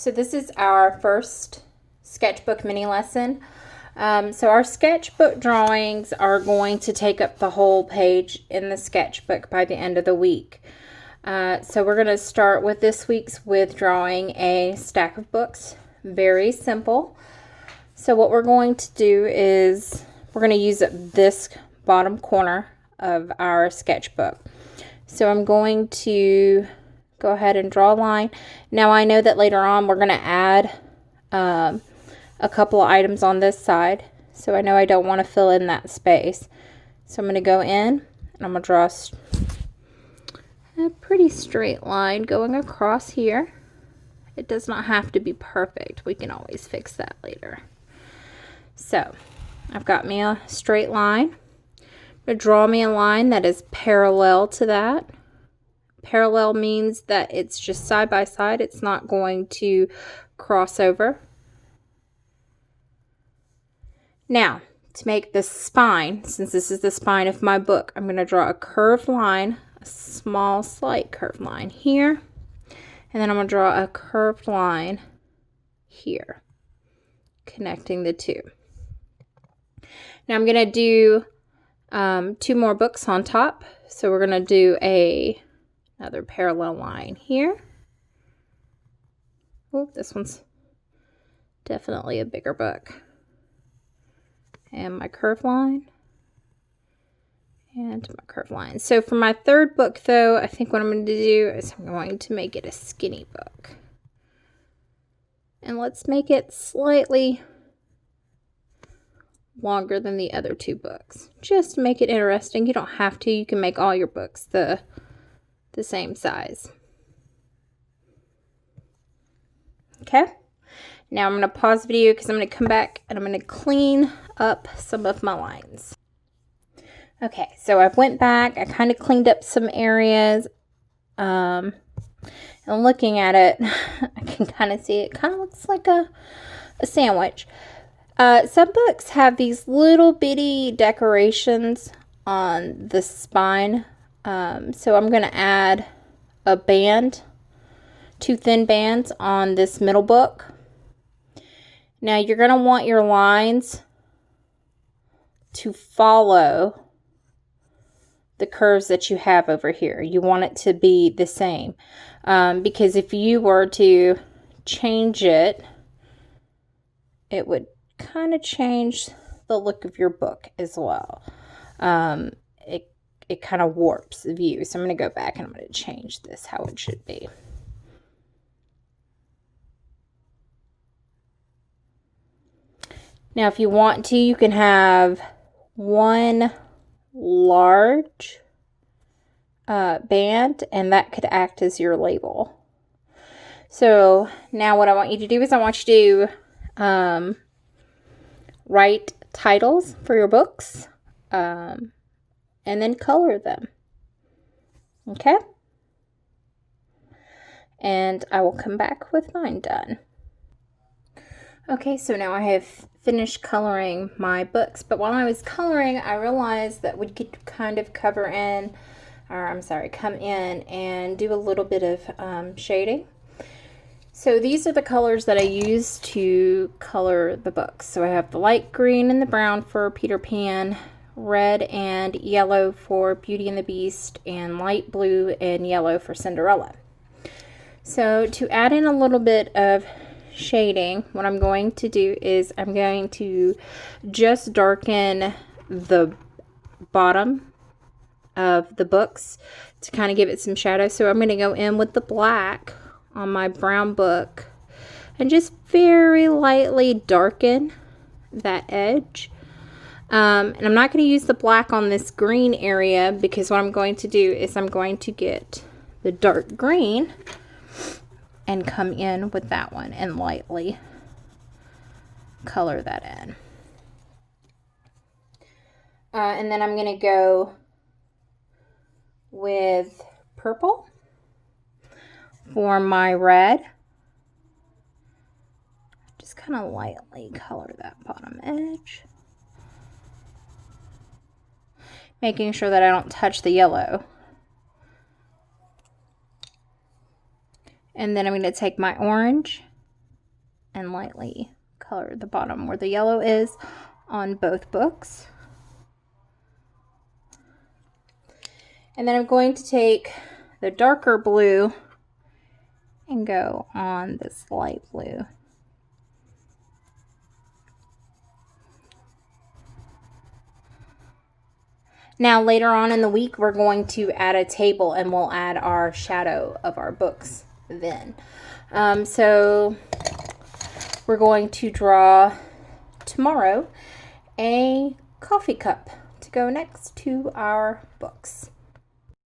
So this is our first sketchbook mini lesson. So our sketchbook drawings are going to take up the whole page in the sketchbook by the end of the week. So we're going to start with this week's with drawing a stack of books. Very simple. So what we're going to do is we're going to use this bottom corner of our sketchbook. So I'm going to go ahead and draw a line. Now I know that later on we're going to add a couple of items on this side. So I know I don't want to fill in that space. So I'm going to go in and I'm going to draw a pretty straight line going across here. It does not have to be perfect. We can always fix that later. So I've got me a straight line. I'm going to draw me a line that is parallel to that. Parallel means that it's just side by side. It's not going to cross over. Now, to make the spine, since this is the spine of my book, I'm going to draw a curved line, a small, slight curved line here. And then I'm going to draw a curved line here, connecting the two. Now I'm going to do 2 more books on top. So we're going to do another parallel line here. Oh, this one's definitely a bigger book. And my curved line. And my curved line. So for my third book, though, I think what I'm going to do is I'm going to make it a skinny book. And let's make it slightly longer than the other 2 books. Just to make it interesting. You don't have to. You can make all your books the same size. Okay. Now I'm going to pause the video because I'm going to come back and I'm going to clean up some of my lines. Okay, so I went back. I kind of cleaned up some areas. And looking at it, I can kind of see it kind of looks like a sandwich. Some books have these little bitty decorations on the spine. So I'm going to add a band, 2 thin bands on this middle book. Now you're going to want your lines to follow the curves that you have over here. You want it to be the same. Because if you were to change it, it would kind of change the look of your book as well. It kind of warps the view. So I'm going to go back and I'm going to change this how it should be. Now if you want to, you can have one large band and that could act as your label. So now what I want you to do is I want you to write titles for your books and then color them. Okay? And I will come back with mine done. Okay, so now I have finished coloring my books, but while I was coloring, I realized that we could kind of come in and do a little bit of shading. So these are the colors that I use to color the books. So I have the light green and the brown for Peter Pan, red and yellow for Beauty and the Beast, and light blue and yellow for Cinderella. So to add in a little bit of shading, what I'm going to do is I'm going to just darken the bottom of the books to kind of give it some shadow. So I'm going to go in with the black on my brown book and just very lightly darken that edge. And I'm not going to use the black on this green area because what I'm going to do is I'm going to get the dark green and come in with that one and lightly color that in. And then I'm going to go with purple for my red. Just kind of lightly color that bottom edge. Making sure that I don't touch the yellow. And then I'm going to take my orange and lightly color the bottom where the yellow is on both books. And then I'm going to take the darker blue and go on this light blue. Now later on in the week we're going to add a table and we'll add our shadow of our books then. So we're going to draw tomorrow a coffee cup to go next to our books.